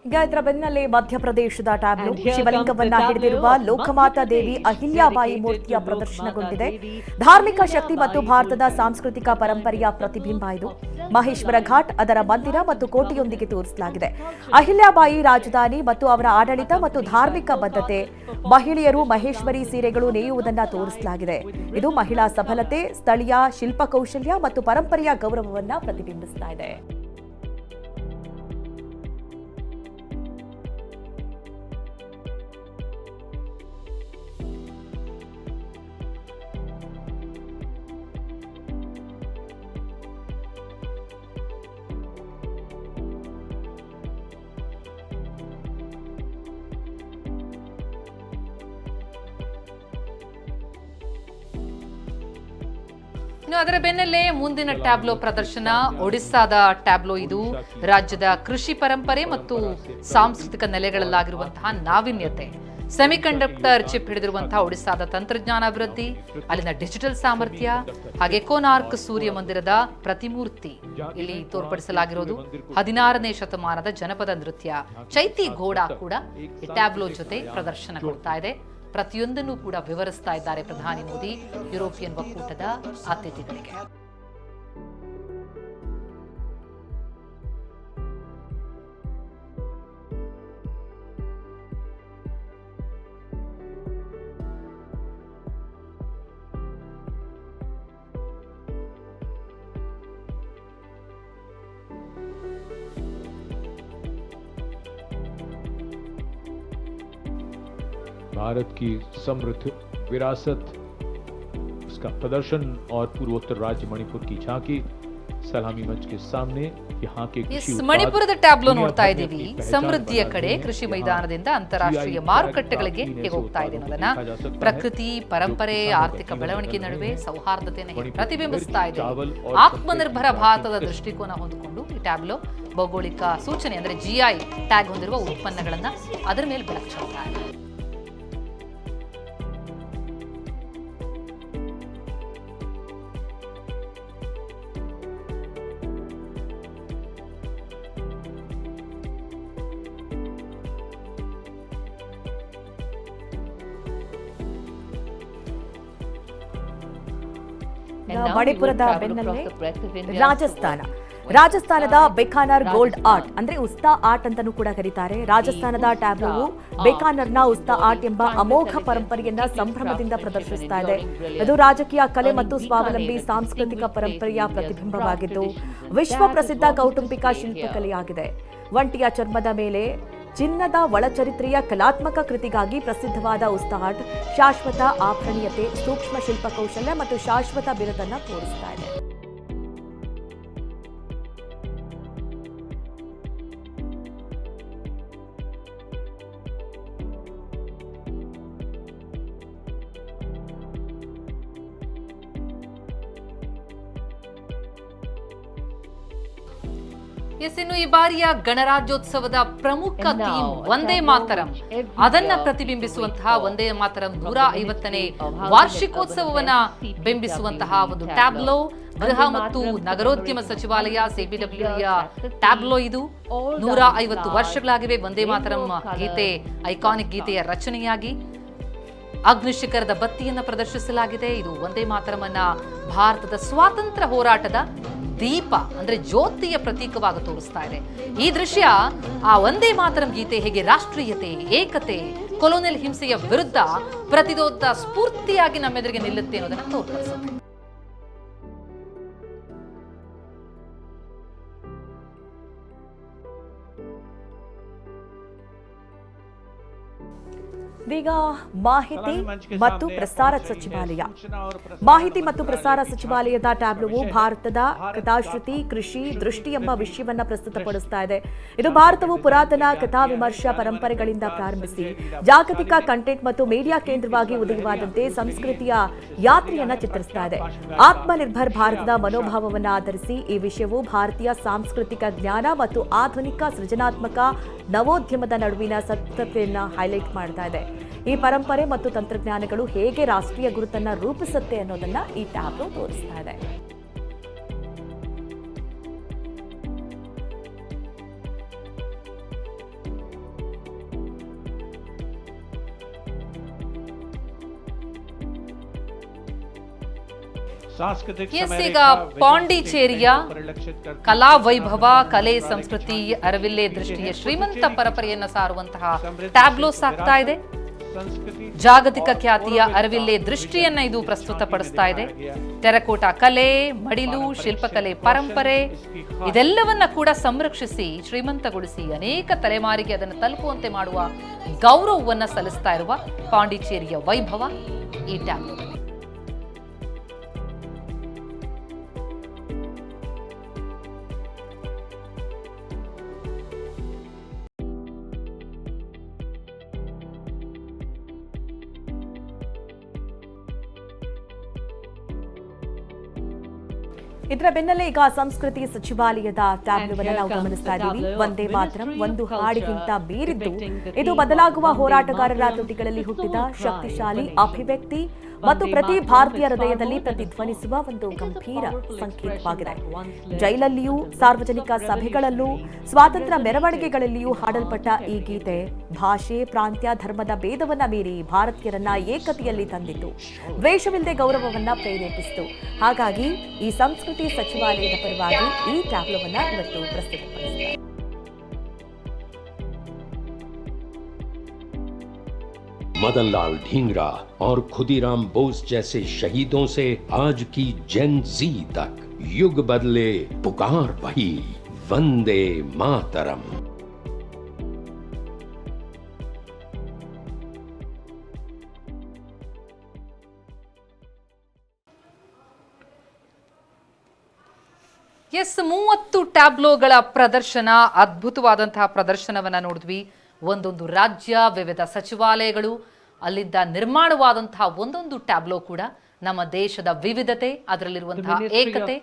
ಈಗ ಇದರ ಬೆನ್ನಲ್ಲೇ ಮಧ್ಯಪ್ರದೇಶದ ಟ್ಯಾಬ್ಲೋ ಶಿವಲಿಂಗವನ್ನ ಹಿಡಿದಿರುವ ಲೋಕಮಾತಾ ದೇವಿ ಅಹಿಲ್ಯಾಬಾಯಿ ಮೂರ್ತಿಯ ಪ್ರದರ್ಶನಗೊಂಡಿದೆ. ಧಾರ್ಮಿಕ ಶಕ್ತಿ ಮತ್ತು ಭಾರತದ ಸಾಂಸ್ಕೃತಿಕ ಪರಂಪರೆಯ ಪ್ರತಿಬಿಂಬ ಇದು. ಮಹೇಶ್ವರ ಘಾಟ್ ಅದರ ಮಂದಿರ ಮತ್ತು ಕೋಟೆಯೊಂದಿಗೆ ತೋರಿಸಲಾಗಿದೆ. ಅಹಿಲ್ಯಾಬಾಯಿ ರಾಜಧಾನಿ ಮತ್ತು ಅವರ ಆಡಳಿತ ಮತ್ತು ಧಾರ್ಮಿಕ ಬದ್ಧತೆ, ಮಹಿಳೆಯರು ಮಹೇಶ್ವರಿ ಸೀರೆಗಳು ನೇಯುವುದನ್ನು ತೋರಿಸಲಾಗಿದೆ. ಇದು ಮಹಿಳಾ ಸಬಲತೆ, ಸ್ಥಳೀಯ ಶಿಲ್ಪಕೌಶಲ್ಯ ಮತ್ತು ಪರಂಪರೆಯ ಗೌರವವನ್ನ ಪ್ರತಿಬಿಂಬಿಸ್ತಾ ಇದೆ. ಇನ್ನು ಅದರ ಬೆನ್ನಲ್ಲೇ ಮುಂದಿನ ಟ್ಯಾಬ್ಲೋ ಪ್ರದರ್ಶನ ಒಡಿಸ್ಸಾದ ಟ್ಯಾಬ್ಲೋ. ಇದು ರಾಜ್ಯದ ಕೃಷಿ ಪರಂಪರೆ ಮತ್ತು ಸಾಂಸ್ಕೃತಿಕ ನೆಲೆಗಳಲ್ಲಾಗಿರುವಂತಹ ನಾವೀನ್ಯತೆ, ಸೆಮಿಕಂಡಕ್ಟರ್ ಚಿಪ್ ಹಿಡಿದಿರುವಂತಹ ಒಡಿಸ್ಸಾದ ತಂತ್ರಜ್ಞಾನ ಅಭಿವೃದ್ಧಿ, ಅಲ್ಲಿನ ಡಿಜಿಟಲ್ ಸಾಮರ್ಥ್ಯ, ಹಾಗೆ ಕೋನಾರ್ಕ್ ಸೂರ್ಯ ಮಂದಿರದ ಪ್ರತಿಮೂರ್ತಿ ಇಲ್ಲಿ ತೋರ್ಪಡಿಸಲಾಗಿರೋದು. 16ನೇ ಶತಮಾನದ ಜನಪದ ನೃತ್ಯ ಚೈತಿ ಘೋಡಾ ಕೂಡ ಈ ಟ್ಯಾಬ್ಲೋ ಜೊತೆ ಪ್ರದರ್ಶನಗೊಳ್ತಾ ಇದೆ. ಪ್ರತಿಯೊಂದನ್ನು ಕೂಡ ವಿವರಿಸ್ತಾ ಇದ್ದಾರೆ ಪ್ರಧಾನಿ ಮೋದಿ ಯುರೋಪಿಯನ್ ಒಕ್ಕೂಟದ ಅತಿಥಿಗಳಿಗೆ. भारत की समृद्ध विरासत, उसका प्रदर्शन और पूर्वोत्तर राज्य मणिपुर की झांकी सलामी मंच के सामने यहाँ के ಮಣಿಪುರದ ಟ್ಯಾಬ್ಲೋ ನೋಡ್ತಾ ಇದ್ದೀವಿ. ಸಮೃದ್ಧಿಯ ಕಡೆ ಕೃಷಿ ಮೈದಾನದಿಂದ ಅಂತಾರಾಷ್ಟ್ರೀಯ ಮಾರುಕಟ್ಟೆಗಳಿಗೆ ಹೇಗೆ ಹೋಗ್ತಾ ಇದೆ ಅನ್ನೋದನ್ನ ಪ್ರಕೃತಿ, ಪರಂಪರೆ, ಆರ್ಥಿಕ ಬೆಳವಣಿಗೆ ನಡುವೆ ಸೌಹಾರ್ದತೆಯನ್ನು ಪ್ರತಿಬಿಂಬಿಸ್ತಾ ಇದೆ. ಆತ್ಮನಿರ್ಭರ ಭಾರತದ ದೃಷ್ಟಿಕೋನ ಹೊಂದಿಕೊಂಡು ಈ ಟ್ಯಾಬ್ಲೋ ಭೌಗೋಳಿಕ ಸೂಚನೆ ಅಂದ್ರೆ GI ಟ್ಯಾಗ್ ಹೊಂದಿರುವ ಉತ್ಪನ್ನಗಳನ್ನ ಅದರ ಮೇಲೆ ಬೆಳಕು ಚೆಲ್ತಾ ಇದೆ. ಮಣಿಪುರದ ಬೆನ್ನಲ್ಲೇ ರಾಜಸ್ಥಾನದ ಬಿಕಾನರ್ ಗೋಲ್ಡ್ ಆರ್ಟ್ ಅಂದ್ರೆ ಉಸ್ತಾ ಆರ್ಟ್ ಅಂತಾನೂ ಕೂಡ ಕರೀತಾರೆ. ರಾಜಸ್ಥಾನದ ಟ್ಯಾಬ್ಲೋವು ಬಿಕಾನರ್ನ ಉಸ್ತಾ ಆರ್ಟ್ ಎಂಬ ಅಮೋಘ ಪರಂಪರೆಯನ್ನ ಸಂಭ್ರಮದಿಂದ ಪ್ರದರ್ಶಿಸ್ತಾ ಇದೆ. ಇದು ರಾಜಕೀಯ ಕಲೆ ಮತ್ತು ಸ್ವಾವಲಂಬಿ ಸಾಂಸ್ಕೃತಿಕ ಪರಂಪರೆಯ ಪ್ರತಿಬಿಂಬವಾಗಿದ್ದು ವಿಶ್ವ ಪ್ರಸಿದ್ಧ ಕೌಟುಂಬಿಕ ಶಿಲ್ಪಕಲೆಯಾಗಿದೆ. ಒಂಟಿಯ ಚರ್ಮದ ಮೇಲೆ ಚಿನ್ನದ ಒಳಚರಿತ್ರೆಯ ಕಲಾತ್ಮಕ ಕೃತಿಗಾಗಿ ಪ್ರಸಿದ್ಧವಾದ ಉಸ್ತಾ ಆರ್ಟ್ ಶಾಶ್ವತ ಆಭರಣೀಯತೆ, ಸೂಕ್ಷ್ಮ ಶಿಲ್ಪಕೌಶಲ್ಯ ಮತ್ತು ಶಾಶ್ವತ ಬಿರುದನ್ನು ತೋರಿಸ್ತಾ ಇದೆ. ಇನ್ನು ಈ ಬಾರಿಯ ಗಣರಾಜ್ಯೋತ್ಸವದ ಪ್ರಮುಖ ಥೀಮ್ ವಂದೇ ಮಾತರಂ. ಅದನ್ನ ಪ್ರತಿಬಿಂಬಿಸುವಂತಹ ವಂದೇ ಮಾತರಂ 150ನೇ ವಾರ್ಷಿಕೋತ್ಸವವನ್ನ ಬಿಂಬಿಸುವಂತಹ ಒಂದು ಟ್ಯಾಬ್ಲೋ. ಗೃಹ ಮತ್ತು ನಗರೋದ್ಯಮ ಸಚಿವಾಲಯ CPWಯ ಟ್ಯಾಬ್ಲೋ ಇದು. 150 ವರ್ಷಗಳಾಗಿವೆ ವಂದೇ ಮಾತರಂ ಗೀತೆ, ಐಕಾನಿಕ್ ಗೀತೆಯ ರಚನೆಯಾಗಿ. ಅಗ್ನಿಶಿಖರದ ಬತ್ತಿಯನ್ನು ಪ್ರದರ್ಶಿಸಲಾಗಿದೆ. ಇದು ವಂದೇ ಮಾತರಮನ್ನ ಭಾರತದ ಸ್ವಾತಂತ್ರ್ಯ ಹೋರಾಟದ ದೀಪ ಅಂದ್ರೆ ಜ್ಯೋತಿಯ ಪ್ರತೀಕವಾಗಿ ತೋರಿಸ್ತಾ ಇದೆ. ಈ ದೃಶ್ಯ ಆ ವಂದೇ ಮಾತರಂ ಗೀತೆ ಹೇಗೆ ರಾಷ್ಟ್ರೀಯತೆ, ಏಕತೆ, ಕೊಲೋನಿಯಲ್ ಹಿಂಸೆಯ ವಿರುದ್ಧ ಪ್ರತಿರೋಧ ಸ್ಫೂರ್ತಿಯಾಗಿ ನಮ್ಮೆದುರಿಗೆ ನಿಲ್ಲುತ್ತೆ ಅನ್ನೋದನ್ನು ತೋರಿಸುತ್ತೆ. ಈಗ ಮಾಹಿತಿ ಮತ್ತು ಪ್ರಸಾರ ಸಚಿವಾಲಯದ ಟ್ಯಾಬ್ಲೋವು ಭಾರತದ ಕಥಾಶ್ರುತಿ, ಕೃಷಿ, ದೃಷ್ಟಿ ಎಂಬ ವಿಷಯವನ್ನ ಪ್ರಸ್ತುತಪಡಿಸ್ತಾ ಇದೆ. ಇದು ಭಾರತವು ಪುರಾತನ ಕಥಾ ವಿಮರ್ಶಾ ಪರಂಪರೆಗಳಿಂದ ಪ್ರಾರಂಭಿಸಿ ಜಾಗತಿಕ ಕಂಟೆಂಟ್ ಮತ್ತು ಮೀಡಿಯಾ ಕೇಂದ್ರವಾಗಿ ಉದಯವಾದಂತೆ ಸಂಸ್ಕೃತಿಯ ಯಾತ್ರೆಯನ್ನ ಚಿತ್ರಿಸ್ತಾ ಇದೆ. ಆತ್ಮನಿರ್ಭರ್ ಭಾರತದ ಮನೋಭಾವವನ್ನು ಆಧರಿಸಿ ಈ ವಿಷಯವು ಭಾರತೀಯ ಸಾಂಸ್ಕೃತಿಕ ಜ್ಞಾನ ಮತ್ತು ಆಧುನಿಕ ಸೃಜನಾತ್ಮಕ ನವೋದ್ಯಮದ ನಡುವಿನ ಸತ್ತತೆಯನ್ನು ಹೈಲೈಟ್ ಮಾಡ್ತಾ ಇದೆ. ಈ ಪರಂಪರೆ ಮತ್ತು ತಂತ್ರಜ್ಞಾನಗಳು ಹೇಗೆ ರಾಷ್ಟ್ರೀಯ ಗುರುತನ್ನು ರೂಪಿಸುತ್ತೆ ಅನ್ನೋದನ್ನ ಈ ಟ್ಯಾಬ್ಲೋ ತೋರಿಸ್ತಾ ಇದೆ. ಎಸ್, ಈಗ ಪಾಂಡಿಚೇರಿಯ ಕಲಾ ವೈಭವ, ಕಲೆ, ಸಂಸ್ಕೃತಿ, ಅರವಿಲ್ಲೆ ದೃಷ್ಟಿಯ ಶ್ರೀಮಂತ ಪರಂಪರೆಯನ್ನ ಸಾರುವಂತಹ ಟ್ಯಾಬ್ಲೋ ಸಾಗ್ತಾ ಇದೆ. ಜಾಗತಿಕ ಖ್ಯಾತಿಯ ಅರವಿಲ್ಲೆ ದೃಷ್ಟಿಯನ್ನ ಇದು ಪ್ರಸ್ತುತಪಡಿಸ್ತಾ ಇದೆ. ಟೆರಕೋಟಾ ಕಲೆ, ಮಡಿಲು, ಶಿಲ್ಪಕಲೆ ಪರಂಪರೆ ಇದೆಲ್ಲವನ್ನ ಕೂಡ ಸಂರಕ್ಷಿಸಿ ಶ್ರೀಮಂತಗೊಳಿಸಿ ಅನೇಕ ತಲೆಮಾರಿಗೆ ಅದನ್ನು ತಲುಪುವಂತೆ ಮಾಡುವ ಗೌರವವನ್ನ ಸಲ್ಲಿಸ್ತಾ ಇರುವ ಪಾಂಡಿಚೇರಿಯ ವೈಭವ ಈ ಟ್ಯಾಬ್ಲೋ. ಇದರ ಬೆನ್ನಲ್ಲೇ ಈಗ ಸಂಸ್ಕೃತಿ ಸಚಿವಾಲಯದ ಟ್ಯಾಬ್ಲೋವನ್ನು ನಾವು ಗಮನಿಸ್ತಾ ಇದ್ದೀವಿ. ವಂದೇ ಮಾತರಂ ಒಂದು ಹಾಡಿಗಿಂತ ಮೀರಿದ್ದು ಇದು ಬದಲಾಗುವ ಹೋರಾಟಗಾರರ ತುಟಿಗಳಲ್ಲಿ ಹುಟ್ಟಿದ ಶಕ್ತಿಶಾಲಿ ಅಭಿವ್ಯಕ್ತಿ ಮತ್ತು ಪ್ರತಿ ಭಾರತೀಯ ಹೃದಯದಲ್ಲಿ ಪ್ರತಿಧ್ವನಿಸುವ ಒಂದು ಗಂಭೀರ ಸಂಕೇತವಾಗಿದೆ. ಜೈಲಲ್ಲಿಯೂ, ಸಾರ್ವಜನಿಕ ಸಭೆಗಳಲ್ಲೂ, ಸ್ವಾತಂತ್ರ್ಯ ಮೆರವಣಿಗೆಗಳಲ್ಲಿಯೂ ಹಾಡಲ್ಪಟ್ಟ ಈ ಗೀತೆ ಭಾಷೆ, ಪ್ರಾಂತ್ಯ, ಧರ್ಮದ ಭೇದವನ್ನ ಮೀರಿ ಭಾರತೀಯರನ್ನ ಏಕತೆಯಲ್ಲಿ ತಂದಿತ್ತು, ದ್ವೇಷವಿಲ್ಲದೆ ಗೌರವವನ್ನ ಪ್ರೇರೇಪಿಸಿತು. ಹಾಗಾಗಿ ಈ ಸಂಸ್ಕೃತಿ ಸಚಿವಾಲಯದ ಪರವಾಗಿ ಈ ಟ್ಯಾಬ್ಲೋವನ್ನ ಇವತ್ತು ಪ್ರಸ್ತುತಪಡಿಸಿದ್ದಾರೆ. मदन लाल ढींगरा और खुदीराम बोस जैसे शहीदों से आज की जेन जी तक युग बदले, पुकार वही वंदे मातरम। ಎಸ್, 30 ಟ್ಯಾಬ್ಲೋಗಳ ಪ್ರದರ್ಶನ, ಅದ್ಭುತವಾದಂತಹ ಪ್ರದರ್ಶನವನ್ನ ನೋಡಿದ್ವಿ. ಒಂದೊಂದು ರಾಜ್ಯ, ವಿವಿಧ ಸಚಿವಾಲಯಗಳು, ಅಲ್ಲಿಂದ ನಿರ್ಮಾಣವಾದಂತಹ ಒಂದೊಂದು ಟ್ಯಾಬ್ಲೋ ಕೂಡ ನಮ್ಮ ದೇಶದ ವಿವಿಧತೆ, ಅದರಲ್ಲಿರುವಂತಹ ಏಕತೆ